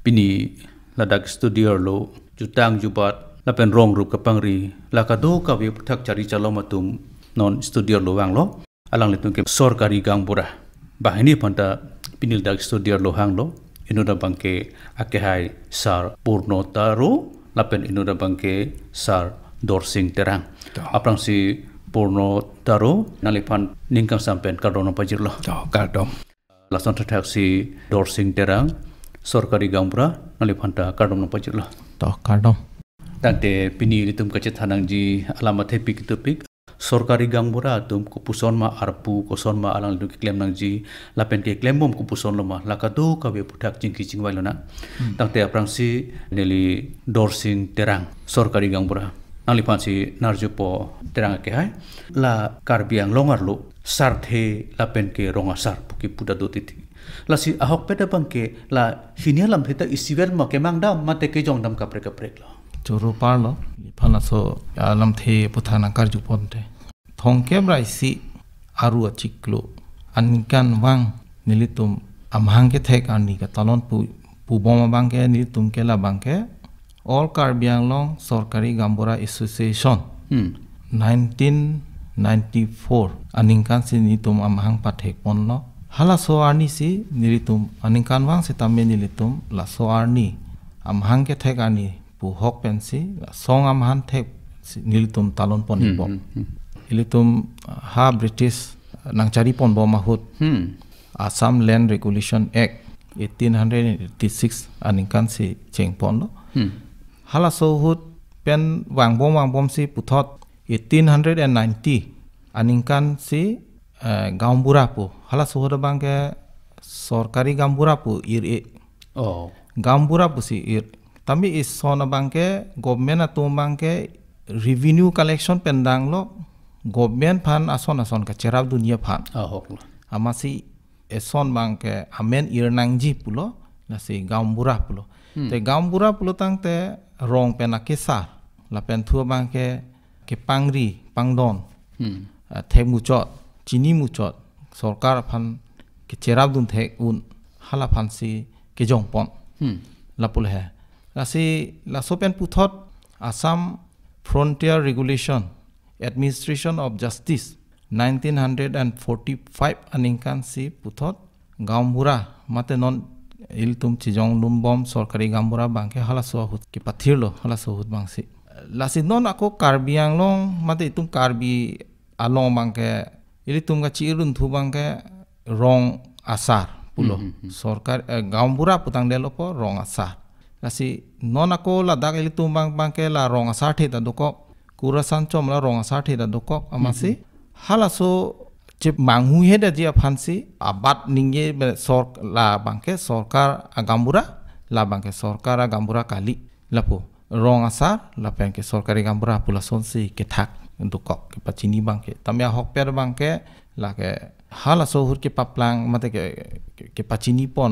pini ladak studio lo jutang jubat la pen rong rup kapangri la kado ka we thak chari chalo matum non studio lo wang lo alang litung ke sorkari gangbura bahini panta pinil dak studio lo hang lo inoda bangke akehai sar purno taro la pen inoda bangke sar dorsing terang aprang si purno taro nalipan ningkang sampen kadono pajir lo kadom lason thak si dorsing terang sorkari gangbura nalipanta kadom no pajir lo kadom tante pini litum kacet hanang ji alamat happy kitupik sorkari gangbura tum kupuson ma arpu koson ma alang lu klem nang ji lapen ke klem bom kupuson loma lakado ka we putak jingki jingwailona tante aprang si neli dorsing terang sorkari gangbura nalipan si narjupo terang ke hai la karbiang longar lu sarthe lapen ke rongasar puki puda dotiti lasi ahok peda bangke la hinialam theta isivel ma kemang dam mate ke jong dam kaprek lo churu parlo phana so alam the puthana karju ponte thongke braisi aru achiklo ankan wang nilitum amhang ke thek ani ka talon pu boma bangke nilitum ke la bangke all karbiang long sorkari gambura association 1994 aningkan si nilitum amhang pathek ponno hala so arni si nilitum aningkan wang sitame nilitum la so arni amhang ke thek ani pu hok pensi song amhan thek nilitum talon pon bo ilitum ha British nang cari pon bo mahut Assam Land Regulation Act 1886 aningkan si cheng pon lo hala so hut pen wang bom si puthot 1890 aningkan si gambura pu hala so hut bangke sorkari gambura pu gambura pu si tapi is sona bangke government atum bangke revenue collection pendang lo government pan ason ka cerab dunia pan amasi eson bangke amen irnangji pulo nasi gambura pulo te gambura pulo tangte rong pena kesar la pen thua bangke ke pangri pangdon muchot chini muchot sorkar pan ke cerab dun thek un hala pan si ke jongpon la pul hai la sopen puthot Assam Frontier Regulation Administration of Justice 1945 aningkan si puthot gambura mate non iltum chijong lumbom sorkari gambura bangke hala so hut ki pathirlo hala so hut bangsi lasi non ako karbiang long mate itum karbi along bangke ilitum ga chirun thu bangke rong asar pulo sorkar gambura putang delopo rong asar nasi non ako la dak ili tumbang bangke la rong asar the da dokok kurasan chom la rong asar the da dokok amasi hala so chip manghu he da ji aphansi abat ninge sor la bangke sorkar agambura la bangke sorkar agambura kali lapo rong asar la bangke sorkari gambura pula sonsi ke thak dokok ke pachini bangke tamya hok per bangke la ke hala so hur ke paplang mate ke pachini pon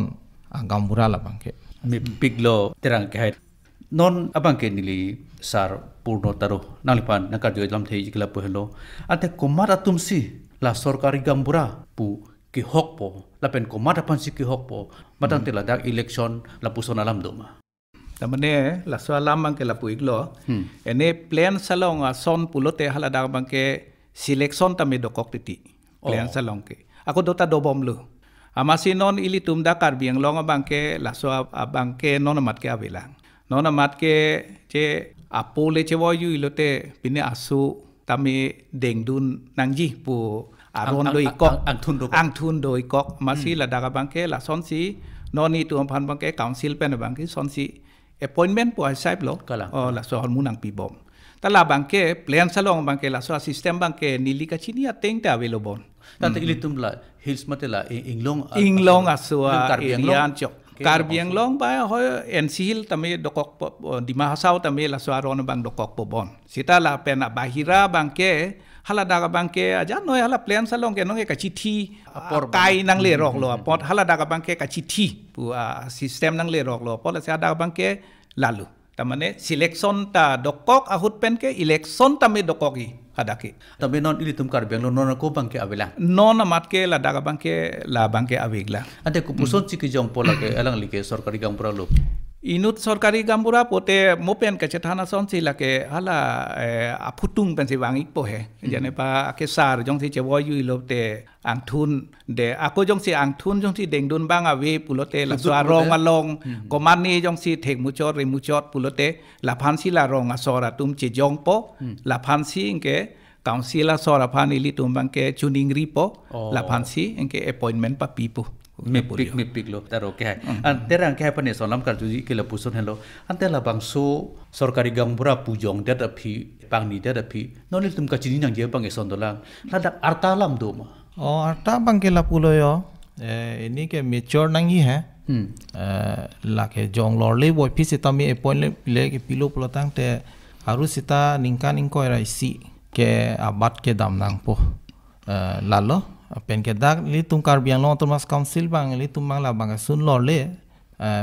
agambura la bangke mi biglo terang ke non abang ke nili sar purno taro nalipan nakar jo lam thei jikla pohelo ate kumar atum si la sorkari gambura pu ki hokpo la pen kumar apan si ki hokpo matang tela dak election la puson alam doma tamane la so alam bang ke la pu iglo ene plan salong a son pulote hala dak bang ke selection tame dokok titi plan salong ke ako dota do bom lu amasi non ili tumda karbiang longa bangke laso bangke non amat ke avelang non amat ke che apole che woyu ilote pine asu tami dengdun nangji pu aron do ikok angthun do ikok masi la daga bangke la sonsi noni tu ampan bangke council pen bangke sonsi appointment pu asai lo o la so munang pi bom tala bangke plan salong bangke la so system bangke nili ka chini ateng ta available tante ilitum la hills matela inglong asua irian chok karbiang long ba ho ensil tame dokok di mahasau tame la suaron bang dokok pobon sita la pena bahira bangke hala daga bangke aja no hala plan salong ke no ka chithi kai nang le rok lo pot hala daga bangke ka chithi pu system nang le rok lo pot la daga bangke lalu tamane selection ta dokok ahut pen ke election tame dokoki hadaki tabe non ilitum karbiang lo non ko bangke avela non amat ke la daga bangke la bangke avegla ate kupuson chiki jong pola ke alang like sorkari gambura lo Inut sorkari gambura pote mopen kecethana son sila ke hala aputung pen si wangik po he. Jane pa akesar jong si cewo yu lo te angthun de ako jong si angthun jong si dengdun bang awe pulote la suarong along komani jong si thek muchot re muchot pulote la phansi la rong asora tum chi jong po la phansi inke council la sora phani li tum bang ke chuning ri po la phansi inke appointment pa pipo. Mipik lo taro ke terang ke pane solam kar juji ke la puson hello ante la bangso sorkari gambura pujong dat api pangni dat api nonil tum kachini nang je bang eson dolang ladak arta lam do ma arta bang ke la pulo yo ini ke mature nang hi hai la ke jong lor le boy pi sita mi appointment le ke pilo pelotang te harus sita ningkan ingko isi ke abad ke dam nang po lalo pen ke dak li tum karbiang long Thomas Council bang li tum bang la bang sun lor le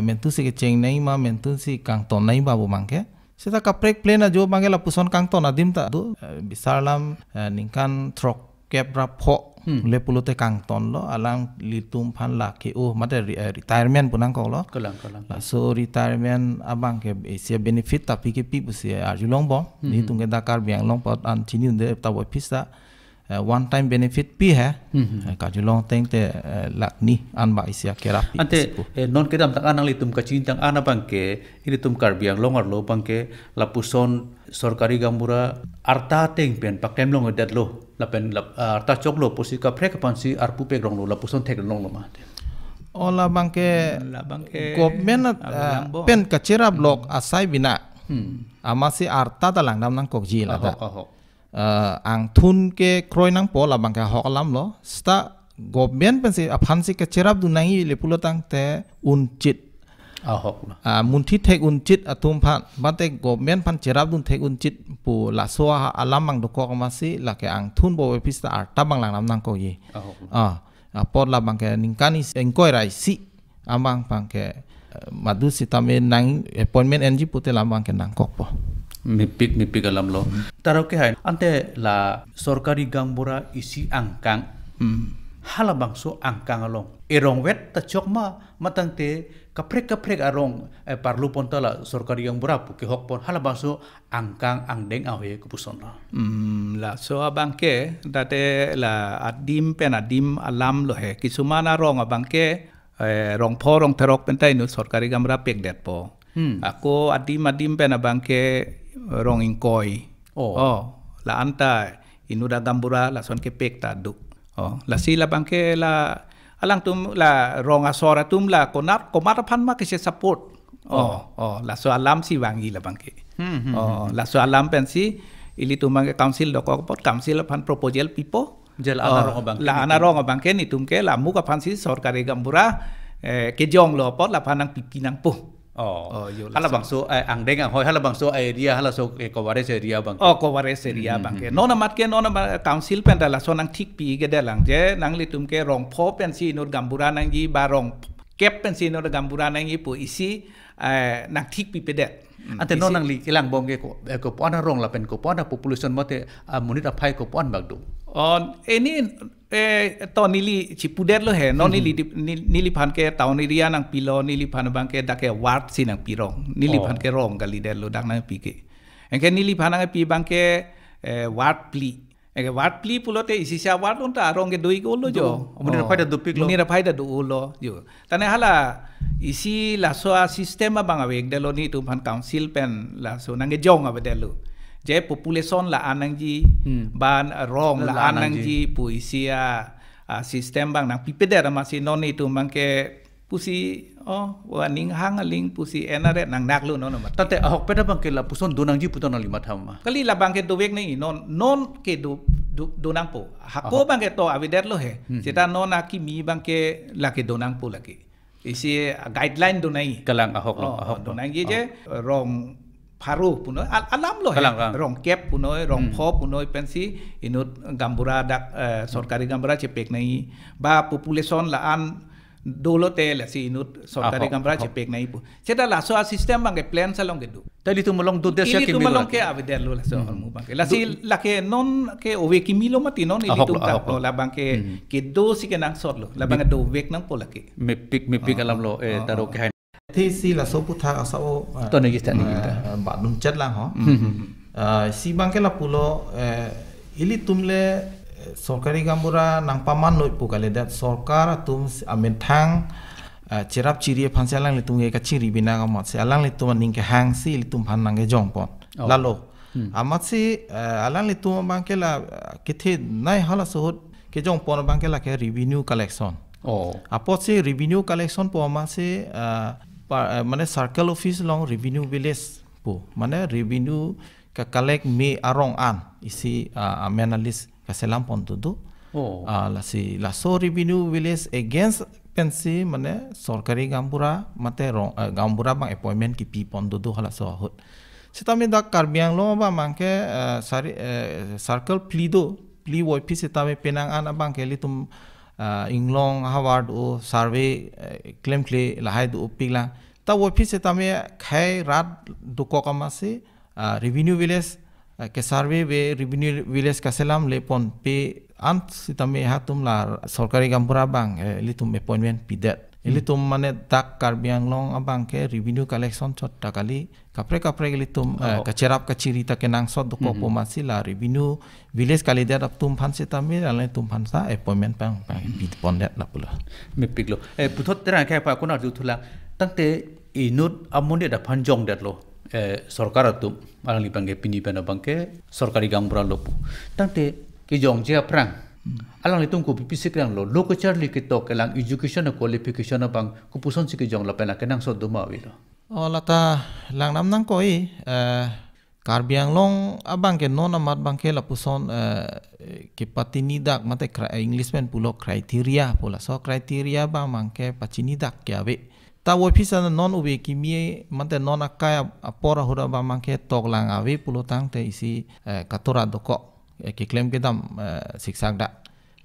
mentu si ke cheng nei ma mentu si kang ton nei ba bu mangke sita kaprek plena jo bang la puson kang ton adim ta du bisarlam ningkan trok kep ra pho le pulute kang ton lo alang li tum phan la ke o mate retirement punang ko lo kalang so retirement abang ke asia benefit tapi ke pi bu si arjulong bo ni tum ke dakar biang long pot an chini de ta bo pisa one time benefit pi hai kajulong teng te lak ni an ba isia kerapi ante non kedam tang anang litum kacin tang ana bangke ini tum karbiang longar lo bangke lapuson sorkari gambura arta teng pen pakem long dat lo lapen arta chok lo posika prek pansi arpu pe grong lo lapuson tek long lo ma ola bangke government pen kacera blok asai bina amasi arta talang nam nang kokji la da ang thun ke kroy nang po labang ka hok lam lo sta government pensi aphansi ke cherap du nangi le pulotang te unchit munthi thek unchit atum phan bate government phan cherap dun thek unchit pu la soa alam mang dokok masi la ke ang thun bo pista arta bang lang nam nang ko yi pot labang ke ningkani engkoi rai si amang pang ke madu sitame nang appointment NG pute labang ke nang kok po mipik alam lo taro ke hai ante la sorkari gambura isi angkang hala bangso angkang along erong wet ta chokma matang te kaprek arong parlu ponta la sorkari gambura pu ke hokpon hala bangso angkang angdeng awe kupuson la so abangke date la adim pen adim alam lo he kisumana rong abangke rong po rong terok pentai nu sorkari gambura pek det po ako adim pen abangke rong ingkoi la anta inuda gambura la son ke pek ta du la sila bangke la alang tum la rong asora tum la komat phan ma ke support la so alam si wangi la bangke la so alam pensi ili tum bangke council dok pot council phan proposal pipo la ana rong bangke ni tum ke la mu ka phan si sorkari gambura ke jong lo pot la phanang pipi nang po hala bangso ang deng ang hoy hala bangso area hala so coverage area bang coverage area bang ke nona mat ke nona council pen la so nang thik pi ke delang je nang litum ke rong pho pen si nur gambura nang ji ba rong kep pen si nur gambura nang ji pu isi nang thik pi pe det ante non nang li kilang bong ke ko pona rong la pen ko pona population mote munit aphai ko pon bagdu ini to nili cipudet lo he no nili phan ke taun area nang pilo nili phan bang ke dake ward si nang pirong nili phan ke rong gali del lo dak nang pi ke engke nili phan nang pi bang ke ward pli engke ward pli pulote isi sia ward on ta rong ke doi ko lo jo munira phaida dupik lo munira phaida du lo jo tane hala isi la so sistema bang awek delo ni tu phan council pen la so nang ke jong ave delo je population la anang ji ban rong la anang ji puisia sistem bang nang pipeder masih non itu mangke pusi waning hang aling pusi enare nang naklu non tate ahok peda bang ke la puson donang ji puton lima thama kali la bang ke do wek nei non ke donang po hako bang ke to avider lo he sita non aki mi bang ke la ke donang po lagi isi guideline donai kalang ahok donang ji je rong paru puno alam lo rong kep puno rong pho puno pensi inut gambura dak sorkari gambura cepek nai ba population la an dolo te la si inut sorkari gambura cepek nai pu seda la so system bang plan salong gedu tadi tu melong do desa ke melong ke aveder lo la so mu bang la si la ke non ke owe ki milo mati non ili tum ta la bang ke do si ke nang sot lo la bang do wek nang po la ke me pik alam lo taro ke thì si là số putha ở sau Tuần này kita ni kita. bạn đúng chất lang ho si bang ke la pulo ili tumle sorkari gambura nang paman noi pukale dat sorkar tum amen thang cerap ciri phansalang li tumge ka ciri bina ka mat se alang li tum ning ke hang si li tum phan nang ge jong pon lalo amat si alang li tum bang ke la kithe nai hala sohot ke jong pon bang ke la ke revenue collection apot se revenue collection po ma se mane circle office long revenue village po mane revenue ka collect me arong an isi analyst ka selam pon tu la so revenue village against pensi mane sorkari gambura mate gambura bang appointment ki pi pon tu hala so hot sitami da karbiang lo ba mangke circle pli wo pi sitami penang an bang ke litum inglong haward o survey claim lahai du pigla ta wo pi sitami khai rat duko kamase revenue village ke survey be revenue village ka selam le pon pe ant sitami hatum la sorkari gambura bang litum appointment pidat litum mane tak karbiang long abang ke revenue collection chot takali kapre litum ka cerap ka ciri ta kenang sot duko po masila revenue village kali dia tum phan sitami la tum phan sa appointment pang pit pon dat la pula me piglo puthot tera kai pa kuna du thula tangte inut amone da phan jong dat lo sorkar atum alang li bangke pini pena bangke sorkari gambura lopu tangte ki jong je aprang alang litung ko pipisik lang lo loko charli ki tok elang education na qualification bang kupuson si ki jong la pena kenang so duma wi lo lata lang nam nang koi karbiang long abang ke non amat bangke la puson ki patini dak mate english men pulo criteria pula so criteria bang mangke pachini dak kya we ta wo pisa non ubi kimie mate non akaya apora hura ba mangke tok lang awe pulo tang te isi katora doko ki claim ke dam siksak da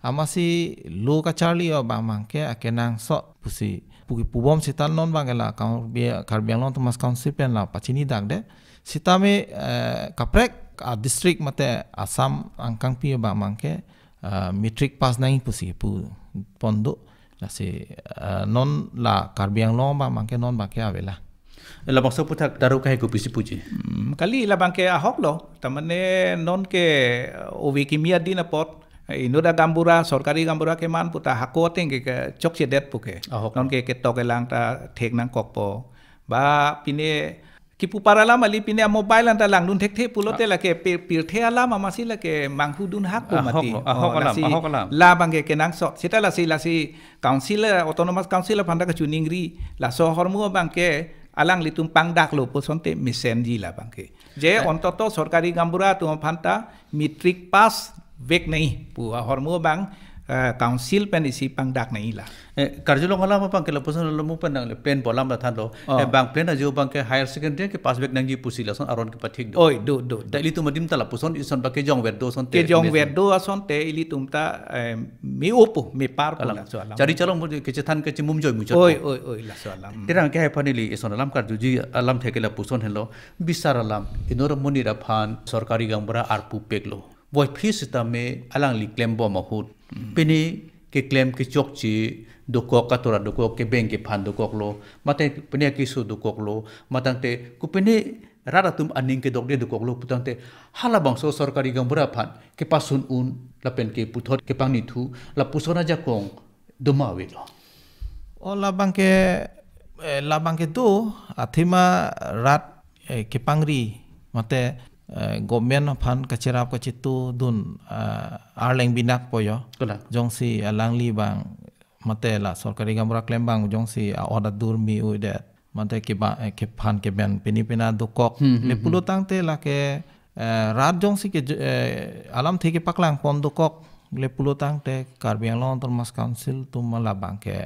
amasi lo ka charli ba mangke akenang so pusi puki pubom sitan non bangela karbiang long tomas council pen la pachini dak de sitame kaprek district mate asam angkang pi ba mangke metric pass nai pusi pu pondo la se non la karbiang long ba mangke non ba ke avela la bangsa putak daru kai ko pisi puji kali la bangke ahok lo tamane non ke ovi kimia dina pot inoda gambura sorkari gambura ke man puta hako tenge ke chokche det puke non ke tokelang ta thek nang kokpo ba pine ki pupara lama li pine mobile anta lang dun thek pulote la ke pir the alama masila ke manghu dun hak ko mati la bangke ke nang so sita la si council autonomous council phanda ka chuningri la so hormu bangke alang litum pangdak lo posonte mesenji la bangke je ontoto sorkari gambura tu phanta metric pass vek nahi pu hormu bang council pen isi pangdak nahi la karjulong alam bang ke lapusan lamu pen le pen bolam la than lo bang pen ajo bang ke higher secondary ke pass vek nang ji pusila son aron ke pathik do oi do dali tu madim ta lapuson ison ba ke jong ver do son ke jong ver do son te ili tum ta mi opo mi par ko la so alam cari calong ke cethan ke cimum joy mucot oi la so alam terang ke panili ison alam kar juji alam theke lapuson hello bisar alam inor monira phan sorkari gambura arpu peklo boy phis ta me alang li claim bo mahut pini ke claim ke chokchi doko katora doko ke bank ke phan doko lo mate pini ki su doko lo matangte ku pini rara tum aning ke dokde doko lo putangte hala bangso sorkari gambura phan ke pasun un lapen ke puthot ke pangni thu la pusona ja kong dumawi lo la bangke tu athima rat ke pangri mate government phan kacerap ka chitu dun arleng binak poyo jongsi alangli bang mate la sorkari gambura claim bang jongsi order dur mi udet mate ke phan ke ben pina dokok le pulo tangte la ke rat jongsi ke alam theke paklang pon dokok le pulo tangte karbiang long tomas council tumala bang ke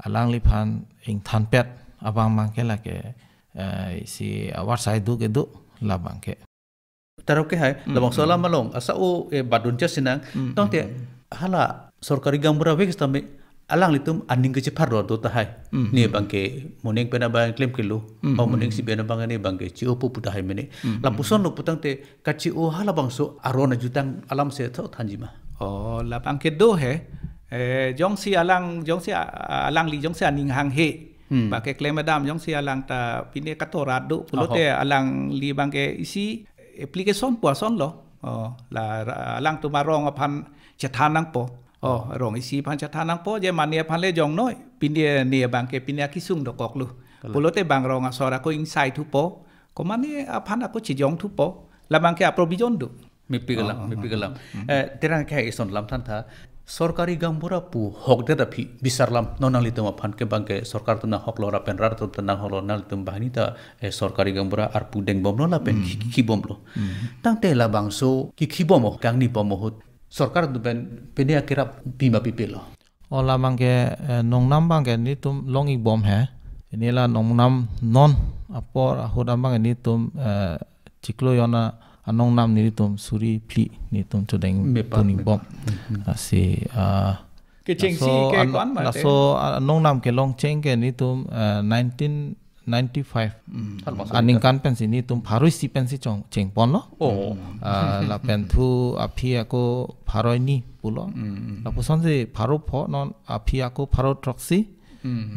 alangli phan ing than pet abang mang ke la ke si awar sai du ke du la bang ke taruh ke hai labang solam malong asa o badun sinang tongte hala sorkari gambura wek stame alang litum aning ke chepar do ta hai ni bangke moning pena bang claim kilo o moning si bena bang ne bangke chi opu puta hai mene la puson lo putangte kachi o hala bangso arona jutang alam se tho thanjima la bangke do he jong si alang li jong si aning hang he Bangke klaim adam yang si alang ta pine katorat do pulote alang li bangke isi application puason lo la alang tu marong apan chathanang po rong isi pan chathanang po je mania pan le jong noi pine ne bangke pine kisung dokok lu pulote bang rong asora ko inside tu po ko mani apan ako chijong tu po la bangke provision do mipi galam terang ke ison lam than tha सरकारी गंबुरा पु हक दे दफी बिसारलाम ननाली तुम फान के बांके सरकार तुना हक लरा पेन रार तुना हक लरा नाल तुम बाहनी ता सरकारी गंबुरा आर पु देंग बमलो ला पेन की बमलो तांते ला बांसो की बमो गांगनी बमोहुत सरकार दुबेन पेने आकेरा बीमा पिपेलो ओला बांके नोंगनाम बांके नि तुम लोंगी बम है इनेला नोंगनाम नॉन अपोर होदाम बांके नि तुम चिक्लो योना anong nam ni tum suri pli ni tum chodeng tuning bom si ke cheng si ke kwan ma la so anong nam ke long cheng ke ni tum 1995 aning kan pen si ni tum pharoi si pen si cheng pon lo la pen thu aphia ko pharoi ni pulo la puson si pharo pho non aphia ko pharo troxy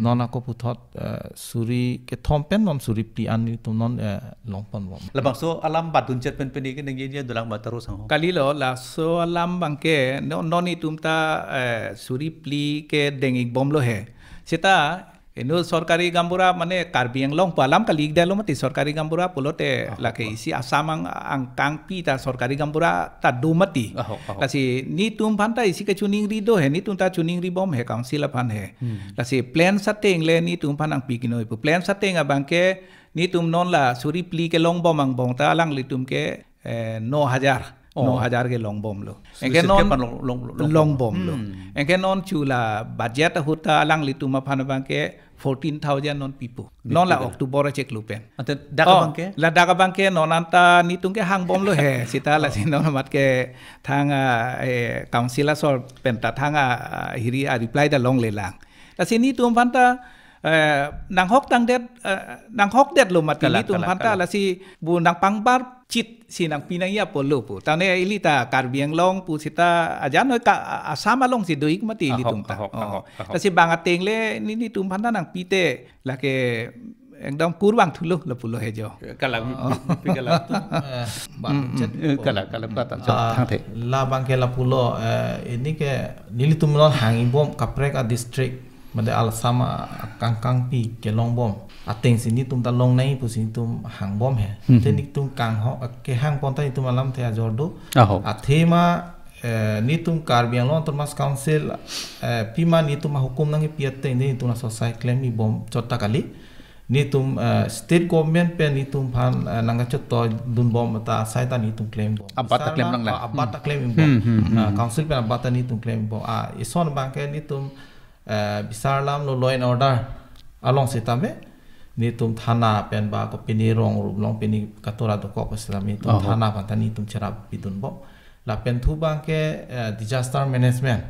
non ako puthot suri ke thompen non suri pli an ni tum non longpon bom la bangso alam batun chet pen pen ke ngi ye dolang mataro sang kali lo la so alam bangke non ni tum ta suri pli ke dengik bom lo he seta eno सरकारी गंबुरा माने कार्बी आंगलंग पालाम कलिग देलो मति सरकारी गंबुरा पुलोते लाके इसी आसाम आंग पी ता सरकारी गंबुरा ता दुमति लासी नी तुम फानता इसी के चुनिंग री दो है नी तुम ता चुनिंग री बम है काउंसिल फान है लासी प्लान सटेंग ले नी तुम फान आंग पी किनो इपु प्लान सटेंग बांके नी तुम नॉन ला सुरी प्ली के लोंग बम आंग बोंग ता आलांग ली तुम के 9,000 के लोंग बम लो एके नॉन लोंग बम लो एके नॉन चूला बजट होता आलांग ली तुम फान बांके 14,000 non pipo non la Oktober cek lupen daga bangke non anta nitung ke hang bom lo he sita la non mat ke thang council sor penta thang hiri a reply da long le lang la sini tum panta nang hok det lo mat ni tum panta la si bu nang pangbar chit si nang pinaya polo pu tane ilita karbiang long pu sita ajan noi ka asama long si doik mati li tum ta ta si bang ateng le ni tum panta nang pite la ke ekdom kurwang thulu la pulo hejo kala kala kata thang the la bang ke la pulo ini ke nili tum non hangi bom kaprek a district made al sama kang pi ke long bom ateng sini tum ta long nai pu sini tum hang bom he tenik tum kang ho ke hang pon ta tum alam the ajordo athema ni tum karbiang long termas council pima ni tum hukum nang piate ni tum na society claim ni bom chota kali ni tum state government pe ni tum phan nanga chotto dun bom ta sai ta ni tum claim bom abata claim nang la abata claim bom council pe abata ni tum claim bom ison bang ke ni tum bisarlam lo law and order along sitame ni tum thana pen ba ko pini rong long pini katora do ko islami tum thana panta ni tum chera bidun bo la pen thu bang ke disaster management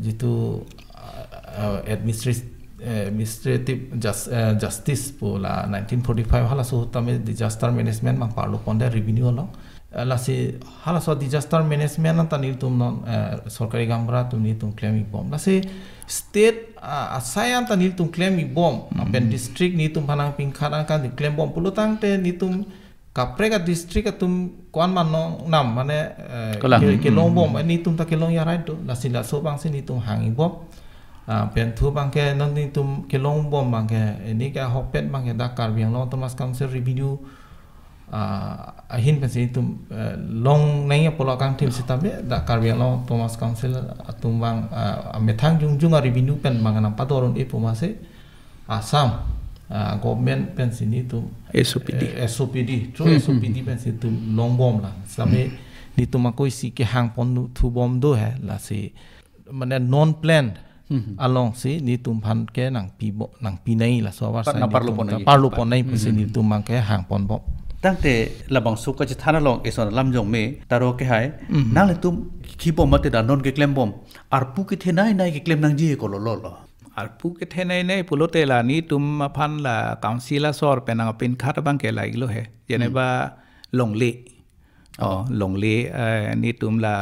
jitu administrative justice pola 1945 hala so tame disaster management ma parlo ponde revenue lo la si hala so disaster management ta ni tum non sarkari gambra tum ni tum claim bom la si state asayan ta ni tum claim bom apen district ni tum phanang ping khana kan di claim bom pulutang te ni tum kapreka district tum kwan man nam mane ke long bom ni tum ta ke long ya right do la si la so bang si ni tum hangi bom pen thu bang ke non ni tum ke long bom bang ke ni ka hopet bang ke dakar biang long thomas council review ahin pensi tum long nai pola kang tim sitabe dakar biang long thomas council tum bang methang jungjung a review pen bang na padoron e pomase asam government pensi ni tum SOPD pensi tum long bom la sabe ni tum ko si ke hang pon thu bom do hai la si mane non planned along si ni tum phan ke nang pi nai la so war sai parlo pon nai pensi ni tum mang ke hang pon bom tangte labang suka je thana long eson lam jong me taro ke hai nang le tum ki bom mate da non ke claim bom ar pu ke the nai ke claim nang ji ko lo ar pu ke the nai pulote la ni tum phan la council sor penang pin khat bang ke lai lo he jeneba longle ni tum la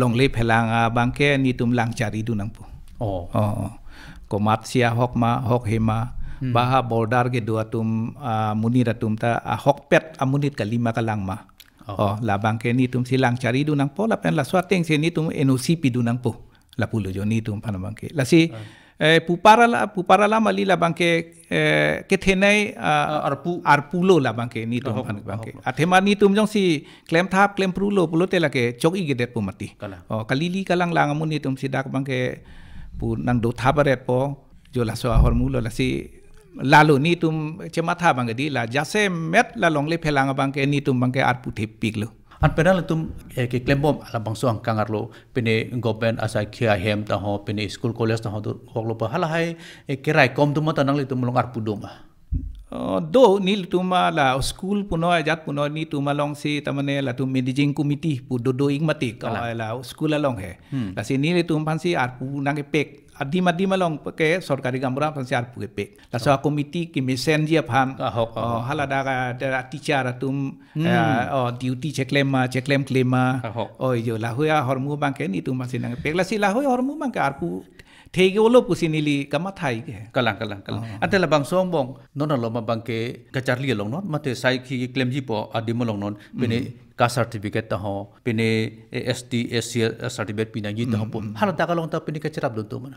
longle phelang bang ke ni tum lang chari du nang pu komat sia hok ma hok hema baha border ke dua tum munir tum ta hok pet amunit ka lima ka lang ma la bangke ni tum silang cari du nang po la pen la swateng se ni tum NOC pi du nang po la pulo jo ni tum pana bangke la si pupara la mali la bangke ke thenai arpulo la bangke ni tum pana bangke athema ni tum jong si klem thap klem prulo pulo te la ke chok i gedet pu mati kalili kalang lang amun ni tum sidak bangke pu nang do thabaret po jo la so hormulo la si lalu ni tum cematha bangke di la jase met la long le phelang bangke ni tum bangke arpu thepik lo an penal tum ke klembom ala bangso ang kangarlo pene government asa khia hem ta ho pene school college ta ho do hoklo pa hala hai kirai kom tum ta nang le tum long arpu doma do nil tuma la school puno ajat puno ni tuma long si tamane la tum managing committee pu do ing mati ka la school along he la si ni tum pan si arpu nang pek adima long ke sorkari gambura pan si arpu pek la so committee ki mesen dia phan hala da teacher tum duty cheklem klema yo la hoya hormu bangke ni tum sin nang pek la si la hoya hormu bangke arpu thege olo pusinili kamathai ke kalang atela bang song bong non lo ma bang ke kacharli long non mate sai khi claim ji po adim long non pene ka certificate ta ho pene ST SC certificate pina gi ta ho hala ta kalong ta pene kacharap do to mana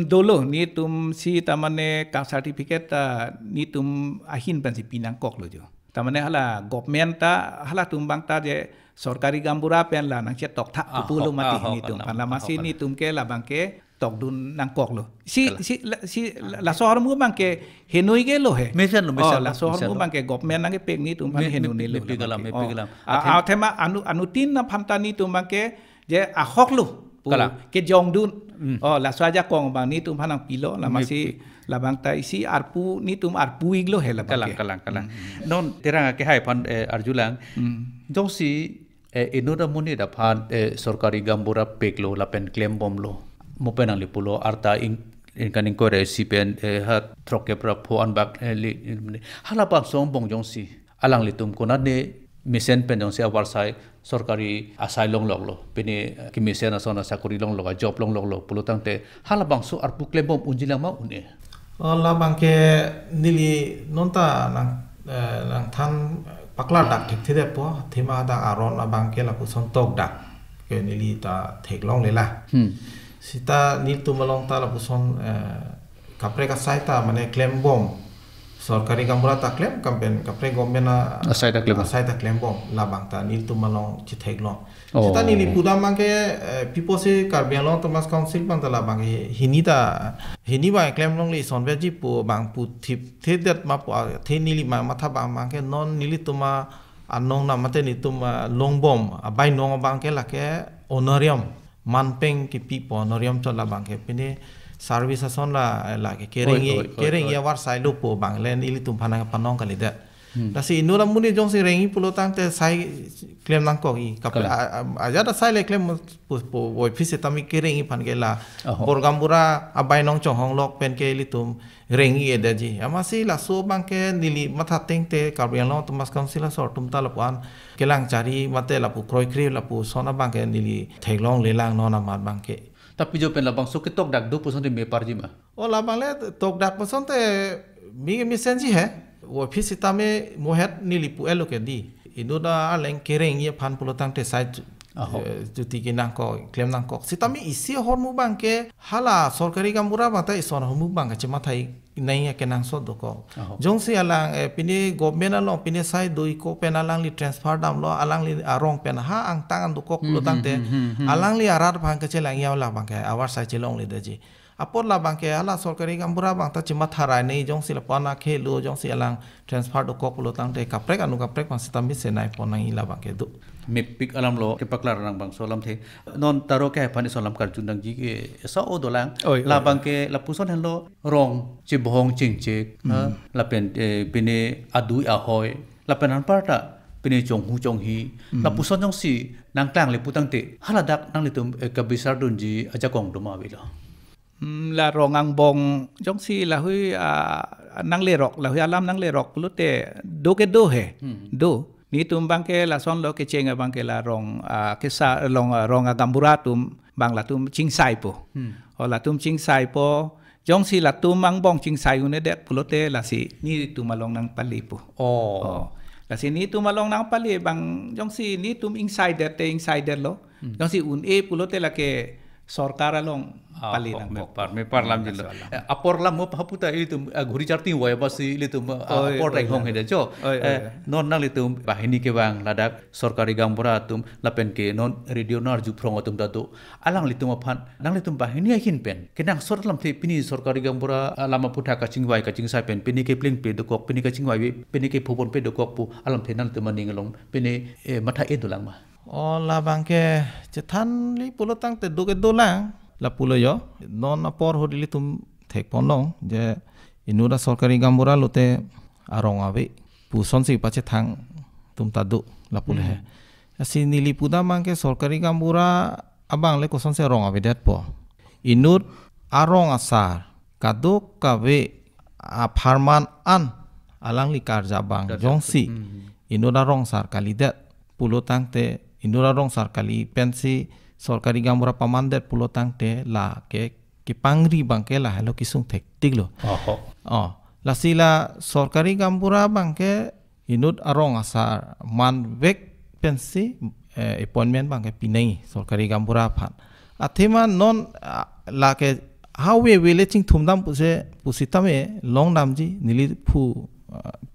dolo ni tum si tamane ka certificate ta ni tum ahin pan si pinang kok lo jo tamane hala government ta hala tum bang ta je sorkari gambura pen la nang che tok tha pulo mati ni tum hala masi ni tum ke la bang ke tok dun nang kok lo si la sohor mu bangke henoi ge lo he mesen la sohor mu bangke government nang pek ni tum ban henu ni lo pigalam thema anu tin na phamta ni tum bangke je a hok lo ke jong dun la swaja kong bang ni tum hanang pilo la masi la bang ta isi arpu ni tum arpu iglo he la kalang non terang ke hai phan arjulang jong si inoda muni da phan sorkari gambura peklo la pen claim bom lo mopenang lipulo arta in kaning ko recipen ha troke pra pho an bak hala pa song bong jong si alang litum kona ne misen pen jong si awar sai sorkari asai long lo pene ki misen asona sakuri long lo job long lo pulutang te hala bang so arpu klem bom unjilang ma une la bangke nili nonta nang than pakla dak thik thide po thima da aron la bangke la pu son tok dak ke nili ta thek long lela sita nil tu malong ta la puson kapre ka saita mane claim bom sorkari gambura ta claim campaign kapre gomena saita claim bom la bang ta nil tu malong chi thek long sita nili puda mangke pipo se karbiang long thomas council bang ta la bang hini ba claim long li son ve ji pu bang pu thip thedet ma pu the nili ma matha bang mangke non nili tuma anong na mate ni tuma long bom bai nong bangke la ke honorarium manpeng ki pipo noriam chola bangke pine service ason la ke kering ya war sai lupo banglen ili tum phana panong kalida dasi inura muni jong si rengi pulo tang te sai claim nang ko i kapla aja da sai le claim po woi phise tami kering i phan ke la borgambura abai nong chong hong lok pen ke ili tum rengi edaji amasi la so bangke nili matha teng te karbiang long tumas council sor tum ta lapuan kelang cari mate lapu kroi kri lapu sona bangke nili thailong lelang nona mat bangke tapi jo pen labang so ke tok dak do puson de me parji ma o labang le tok dak puson te mi senji he wo phisi tame mohet nili pu elo ke di inuda aleng kereng ye phan pulotang te sai juti kinang ko claim nang ko sitami isi hormu bangke hala sorkari gambura mata ison hormu bangke chema thai nai ke nang so doko jongsi alang pini government along pini sai doi ko pen alang li transfer dam lo alang li arong pen ha ang tangan doko pulotang te alang li arar bang ke chelang yaw la bangke awar sai chelong li deji apor la bangke ala sorkari gambura bang ta chema tharai nei jongsi la pana khelu jongsi alang transfer doko pulotang te kaprek anu kaprek pang sitami senai ponai la bangke du me pik alam lo ke paklar nang bang solam the non taro ke pani solam kar jundang ji ke sa o dolang la bang ke la puson hen lo rong chi bohong ching che la pen pine adu a hoi la pen han parta pine chong hu chong hi la puson jong si nang tlang le putang te haladak nang le tum ka bisar dun ji aja kong do ma bi lo la rongang bong jong si la hui nang le rok la hui alam nang le rok pulute do ke do he do ni tum bangke la son lo ke chenga bangke la rong ke sa long rong gambura tum bang la tum ching sai po o la tum ching sai po jong si la tu mang bong ching sai une det pulote la si ni tu malong nang pali pu. Oh. La si ni tu malong nang pali bang jong si ni tu insider lo. Jong si un pulote la ke sorkara long pali nang me par lam jilo apor lam mo paputa ilitum guri charti waya basi ilitum apor rek hong hede jo non nang litum bahini ke bang ladak sorkari gambura tum lapen ke non radio nar ju prong atum datu alang litum aphan nang litum bahini hin pen kenang sor lam the pini sorkari gambura lama putha ka chingwai ka chingsai pen pini ke pling pe dokok pini ka chingwai pini ke phobon pe dokok pu alam the nang tum maning long pini matha e dulang ma la bangke cethan li pulo tang te duke dolang la pulo yo non apor hodili tum thek ponong je inura sorkari gambura lote arong ave puson si pache thang tum tadu la pulo he asi nili puda mangke sorkari gambura abang le koson se rong ave det po inut arong asar kaduk kawe a pharman an alang li karja bang jongsi inura rong sar kalidet pulo tang te Indura rong sarkali pensi sorkari gambura pamandet pulo tang te la ke pangri bangke la helo kisung tek tiglo. La sila sorkari gambura bangke inut arong asar man vek pensi appointment bangke pinai sorkari gambura pan. Athema non la ke hawe wele ching thumdam pusitame long namji nili pu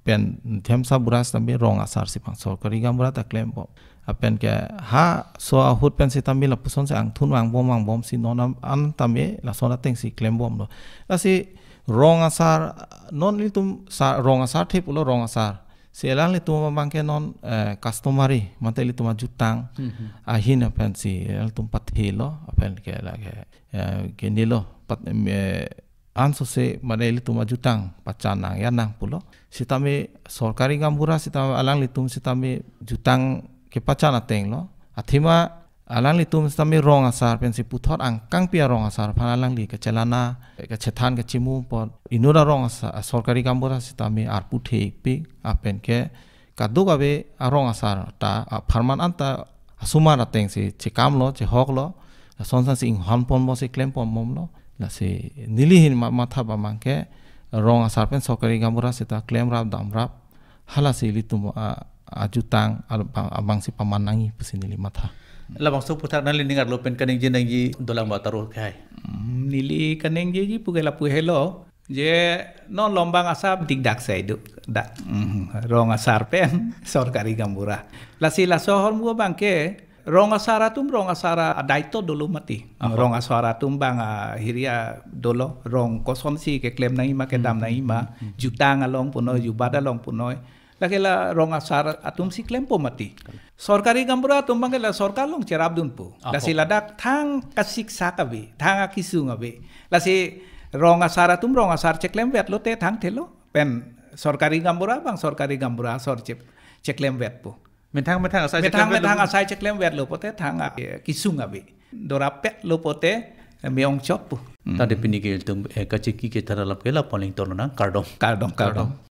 pen themsa buras tambe rong asar sipang sorkari gambura ta claim bo. Apen ke ha so ahut pen si tambi la puson se ang thun wang bom si non an tambe la sona teng si claim bom lo la si rong asar non litum sa rong asar thip ulo rong asar si elang litum bangke non customary mate litum jutang ahin apen si litum pathilo apen ke la ke nilo pat anso se made litum jutang pacana ya nang pulo si tambe sorkari gambura si tambe alang litum si tambe jutang ke pacana teng lo athima alang litum stami rong asar pensi puthor angkang pia rong asar phanalang li ke chelana ke chethan ke chimu por inura rong asar sorkari gambura sitami ar puthe pi apen ke kaduk abe arong asar ta pharman anta asumara teng si chekam lo che hok lo sonsan sing han pon mo si claim pon mom lo la si nilihin matha ba mangke rong asar pen sorkari gambura sita claim rap dam rap hala si litum ajutang abang si pamanangi pusinili matha labang so putak nali ningar lopen kaning jinang ji dolang bataro kai nili kaning ji pugela puhelo je non lombang asap digdak sai du da rong asar pen sorkari gambura la sila sohor mu bangke rong asaratum rong asara daito dulu mati rong asaratum bang hiria dolo rong koson si ke claim nai ma ke dam nai ma jutang along puno jubada long puno lakela rong asar atum si claim po mati sorkari gambura atum bangela sorkar long cerab dun po la sila dak thang kasiksa kabe thang akisung abe la si rong asar atum rong asar ceklem vet lo te thang thelo pen sorkari gambura bang sorkari gambura sor ceklem vet po metang asai ceklem vet lo pote thang kisung abe dorapet lo pote meong chop po tade pinigil tum kachiki ke taralap kela paling torna kardom